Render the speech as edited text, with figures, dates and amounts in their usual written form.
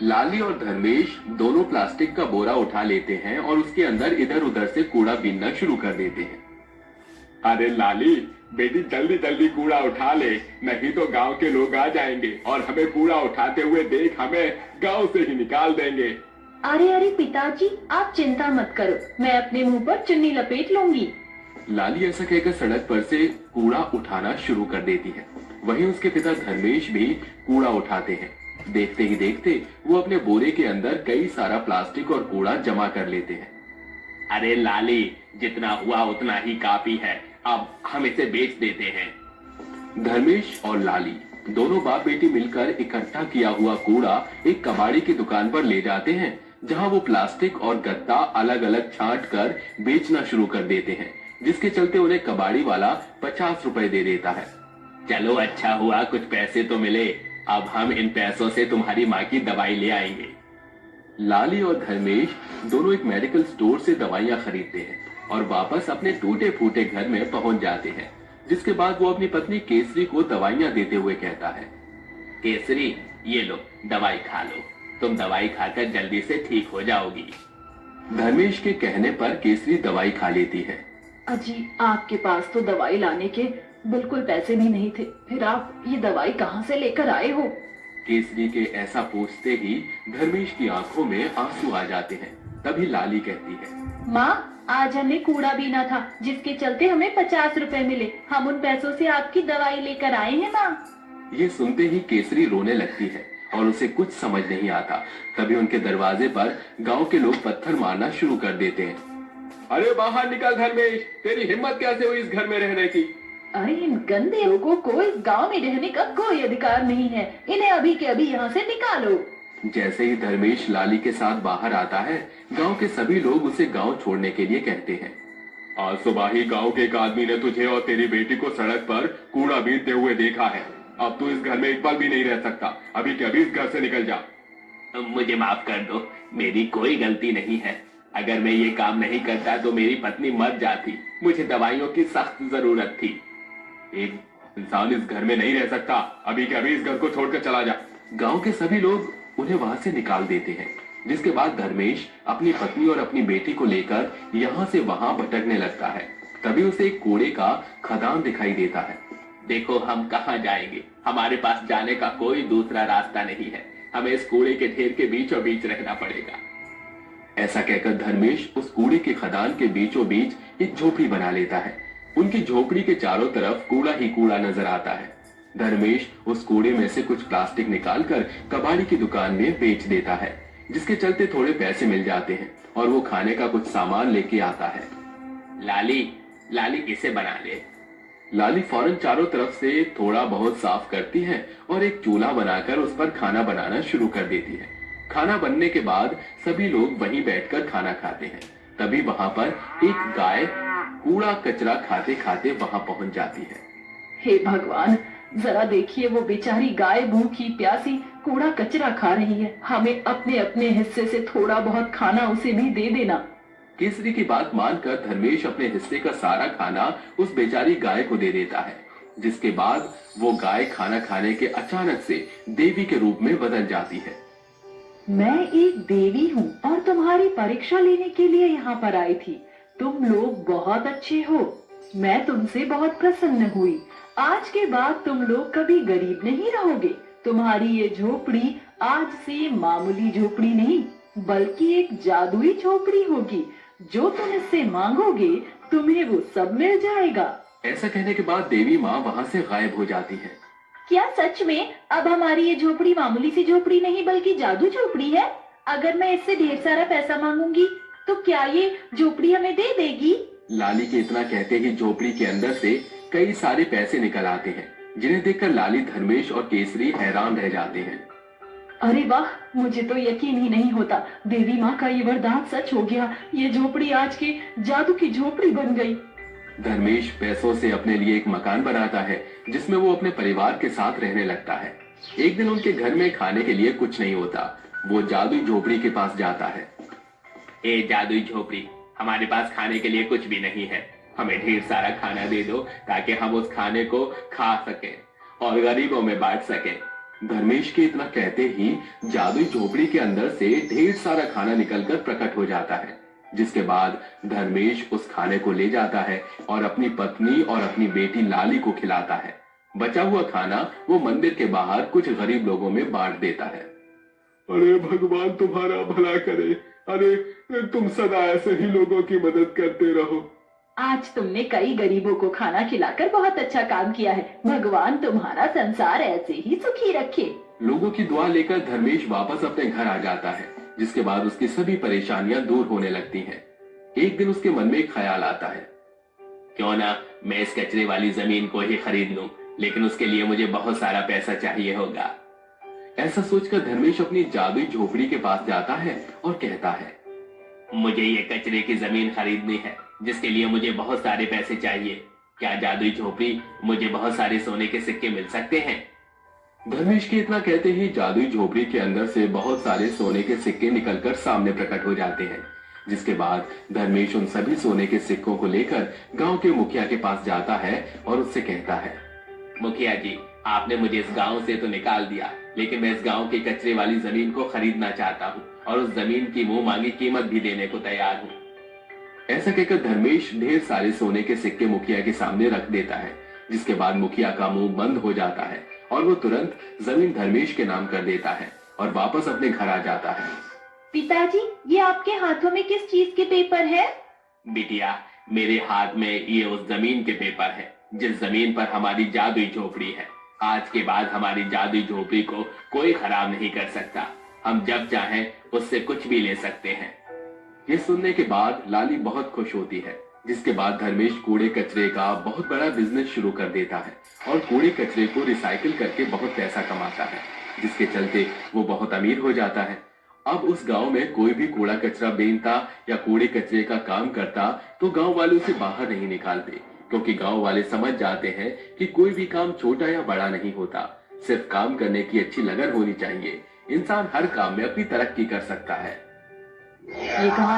लाली और धर्मेश दोनों प्लास्टिक का बोरा उठा लेते हैं और उसके अंदर इधर उधर से कूड़ा बीनना शुरू कर देते हैं। अरे लाली, बेटी जल्दी जल्दी कूड़ा उठा ले, नहीं तो गांव के लोग आ जाएंगे और हमें कूड़ा उठाते हुए देख हमें गांव से ही निकाल देंगे। अरे अरे पिताजी, आप चिंता मत करो, मैं अपने मुंह पर चुन्नी लपेट लूंगी। लाली ऐसा कहकर सड़क पर से कूड़ा उठाना शुरू कर देती है। वहीं उसके पिता धर्मेश भी कूड़ा उठाते हैं। देखते ही देखते वो अपने बोरे के अंदर कई सारा प्लास्टिक और कूड़ा जमा कर लेते हैं। अरे लाली, जितना हुआ उतना ही काफी है, अब हम इसे बेच देते हैं। धर्मेश और लाली दोनों बाप बेटी मिलकर इकट्ठा किया हुआ कूड़ा एक कबाड़ी की दुकान पर ले जाते हैं, जहां वो प्लास्टिक और गत्ता अलग अलग छांट कर बेचना शुरू कर देते हैं, जिसके चलते उन्हें कबाड़ी वाला 50 रुपए दे देता है। चलो अच्छा हुआ, कुछ पैसे तो मिले, अब हम इन पैसों से तुम्हारी माँ की दवाई ले आएंगे। लाली और धर्मेश दोनों एक मेडिकल स्टोर से दवाइयां खरीदते हैं और वापस अपने टूटे फूटे घर में पहुंच जाते हैं, जिसके बाद वो अपनी पत्नी केसरी को दवाइयां देते हुए कहता है, केसरी, ये लो दवाई खा लो, तुम दवाई खाकर जल्दी से ठीक हो जाओगी। धर्मेश के कहने पर केसरी दवाई खा लेती है। अजी, आपके पास तो दवाई लाने के बिल्कुल पैसे भी नहीं थे, फिर आप ये दवाई कहाँ से लेकर आए हो? केसरी के ऐसा पूछते ही धर्मेश की आंखों में आंसू आ जाते हैं। तभी लाली कहती है, माँ, आज हमने कूड़ा बीना था, जिसके चलते हमें 50 रुपए मिले, हम उन पैसों से आपकी दवाई लेकर आए हैं माँ। ये सुनते ही केसरी रोने लगती है और उसे कुछ समझ नहीं आता। तभी उनके दरवाजे पर गांव के लोग पत्थर मारना शुरू कर देते हैं। अरे बाहर निकल धर्मेश, तेरी हिम्मत कैसे हुई इस घर में रहने की? अरे इन गंदे लोगों को इस गांव में रहने का कोई अधिकार नहीं है, इन्हें अभी के अभी यहाँ से निकालो। जैसे ही धर्मेश लाली के साथ बाहर आता है, गांव के सभी लोग उसे गांव छोड़ने के लिए कहते हैं। आज सुबह ही गांव के एक आदमी ने तुझे और तेरी बेटी को सड़क पर कूड़ा बीनते हुए देखा है। अब तू इस घर में एक पल भी नहीं रह सकता, अभी के अभी इस घर से निकल जा। मुझे माफ कर दो, मेरी कोई गलती नहीं है। अगर मैं ये काम नहीं करता तो मेरी पत्नी मर जाती, मुझे दवाइयों की सख्त जरूरत थी। एक इंसान इस घर में नहीं रह सकता, अभी के अभी इस घर को छोड़कर चला जा। गांव के सभी लोग उन्हें वहां से निकाल देते हैं, जिसके बाद धर्मेश अपनी पत्नी और अपनी बेटी को लेकर यहाँ से वहां भटकने लगता है। तभी उसे एक कूड़े का खदान दिखाई देता है। देखो हम कहाँ जाएंगे, हमारे पास जाने का कोई दूसरा रास्ता नहीं है, हमें इस कूड़े के ढेर के बीचों बीच रहना पड़ेगा। ऐसा कहकर धर्मेश उस कूड़े के खदान के बीचों बीच एक झोपड़ी बना लेता है। उनकी झोपड़ी के चारों तरफ कूड़ा ही कूड़ा नजर आता है। धर्मेश उस कूड़े में से कुछ प्लास्टिक निकालकर कबाड़ी की दुकान में बेच देता है, जिसके चलते थोड़े पैसे मिल जाते हैं और वो खाने का कुछ सामान लेके आता है। लाली, लाली इसे बना ले। लाली फौरन चारों तरफ से थोड़ा बहुत साफ करती है और एक चूल्हा बनाकर उस पर खाना बनाना शुरू कर देती है। खाना बनने के बाद सभी लोग वहीं बैठकर खाना खाते हैं। तभी वहां पर एक गाय कूड़ा कचरा खाते खाते वहां पहुंच जाती है। हे भगवान, जरा देखिए, वो बेचारी गाय भूखी प्यासी कूड़ा कचरा खा रही है, हमें अपने अपने हिस्से से थोड़ा बहुत खाना उसे भी दे देना। केसरी की बात मानकर धर्मेश अपने हिस्से का सारा खाना उस बेचारी गाय को दे देता है, जिसके बाद वो गाय खाना खाने के अचानक से देवी के रूप में बदल जाती है। मैं एक देवी हूँ और तुम्हारी परीक्षा लेने के लिए यहाँ पर आई थी। तुम लोग बहुत अच्छे हो, मैं तुमसे बहुत प्रसन्न हुई। आज के बाद तुम लोग कभी गरीब नहीं रहोगे। तुम्हारी ये झोपड़ी आज से मामूली झोपड़ी नहीं, बल्कि एक जादुई झोपड़ी होगी। जो तुम इससे मांगोगे तुम्हें वो सब मिल जाएगा। ऐसा कहने के बाद देवी माँ वहाँ से गायब हो जाती है। क्या सच में अब हमारी ये झोपड़ी मामूली सी झोपड़ी नहीं बल्कि जादू झोपड़ी है? अगर मैं इससे ढेर सारा पैसा मांगूंगी तो क्या ये झोपड़ी हमें दे देगी? लाली के इतना कहते ही झोपड़ी के अंदर से कई सारे पैसे निकल आते हैं, जिन्हें देखकर लाली, धर्मेश और केसरी हैरान रह जाते हैं। अरे वाह, मुझे तो यकीन ही नहीं होता, देवी माँ का ये वरदान सच हो गया। ये झोपड़ी आज की जादू की झोपड़ी बन गई। धर्मेश पैसों से अपने लिए एक मकान बनाता है, जिसमें वो अपने परिवार के साथ रहने लगता है। एक दिन उनके घर में खाने के लिए कुछ नहीं होता। वो जादुई झोपड़ी के पास जाता है। ए जादुई झोपड़ी, हमारे पास खाने के लिए कुछ भी नहीं है, हमें ढेर सारा खाना दे दो ताकि हम उस खाने को खा सकें और गरीबों में बांट सकें। धर्मेश के इतना कहते ही जादुई झोपड़ी के अंदर से ढेर सारा खाना निकलकर प्रकट हो जाता है, जिसके बाद धर्मेश उस खाने को ले जाता है और अपनी पत्नी और अपनी बेटी लाली को खिलाता है। बचा हुआ खाना वो मंदिर के बाहर कुछ गरीब लोगों में बांट देता है। अरे भगवान तुम्हारा भला करे, अरे तुम सदा ऐसे ही लोगों की मदद करते रहो। आज तुमने कई गरीबों को खाना खिलाकर बहुत अच्छा काम किया है। भगवान तुम्हारा संसार ऐसे ही सुखी रखे। लोगों की दुआ लेकर धर्मेश वापस अपने घर आ जाता है, जिसके बाद उसकी सभी परेशानियां दूर होने लगती हैं। एक दिन उसके मन में एक ख्याल आता है, क्यों ना मैं इस कचरे वाली जमीन को ही खरीद लूं, लेकिन उसके लिए मुझे बहुत सारा पैसा चाहिए होगा। ऐसा सोचकर धर्मेश अपनी जादुई झोपड़ी के पास जाता है और कहता है, मुझे ये कचरे की जमीन खरीदनी है, जिसके लिए मुझे बहुत सारे पैसे चाहिए। क्या जादुई झोपड़ी मुझे बहुत सारे सोने के सिक्के मिल सकते हैं? धर्मेश के इतना कहते ही जादुई झोपड़ी के अंदर से बहुत सारे सोने के सिक्के निकलकर सामने प्रकट हो जाते हैं, जिसके बाद धर्मेश उन सभी सोने के सिक्कों को लेकर गांव के मुखिया के पास जाता है और उससे कहता है, मुखिया जी, आपने मुझे इस गांव से तो निकाल दिया, लेकिन मैं इस गांव की कचरे वाली जमीन को खरीदना चाहता हूँ और उस जमीन की मुंह मांगी कीमत भी देने को तैयार हूँ। ऐसा कहकर धर्मेश ढेर सारे सोने के सिक्के मुखिया के सामने रख देता है, जिसके बाद मुखिया का मुंह बंद हो जाता है और वो तुरंत जमीन धर्मेश के नाम कर देता है और वापस अपने घर आ जाता है। पिताजी, ये आपके हाथों में किस चीज के पेपर है? बिटिया, मेरे हाथ में ये उस जमीन के पेपर है जिस जमीन पर हमारी जादुई झोपड़ी है। आज के बाद हमारी जादुई झोपड़ी को कोई खराब नहीं कर सकता। हम जब चाहें उससे कुछ भी ले सकते हैं। ये सुनने के बाद लाली बहुत खुश होती है, जिसके बाद धर्मेश कूड़े कचरे का बहुत बड़ा बिजनेस शुरू कर देता है और कूड़े कचरे को रिसाइकिल करके बहुत पैसा कमाता है, जिसके चलते वो बहुत अमीर हो जाता है। अब उस गांव में कोई भी कूड़ा कचरा बेचता या कूड़े कचरे का काम करता तो गांव वाले उसे बाहर नहीं निकालते, क्योंकि गांव वाले समझ जाते हैं कि कोई भी काम छोटा या बड़ा नहीं होता, सिर्फ काम करने की अच्छी लगन होनी चाहिए। इंसान हर काम में अपनी तरक्की कर सकता है। ये कहानी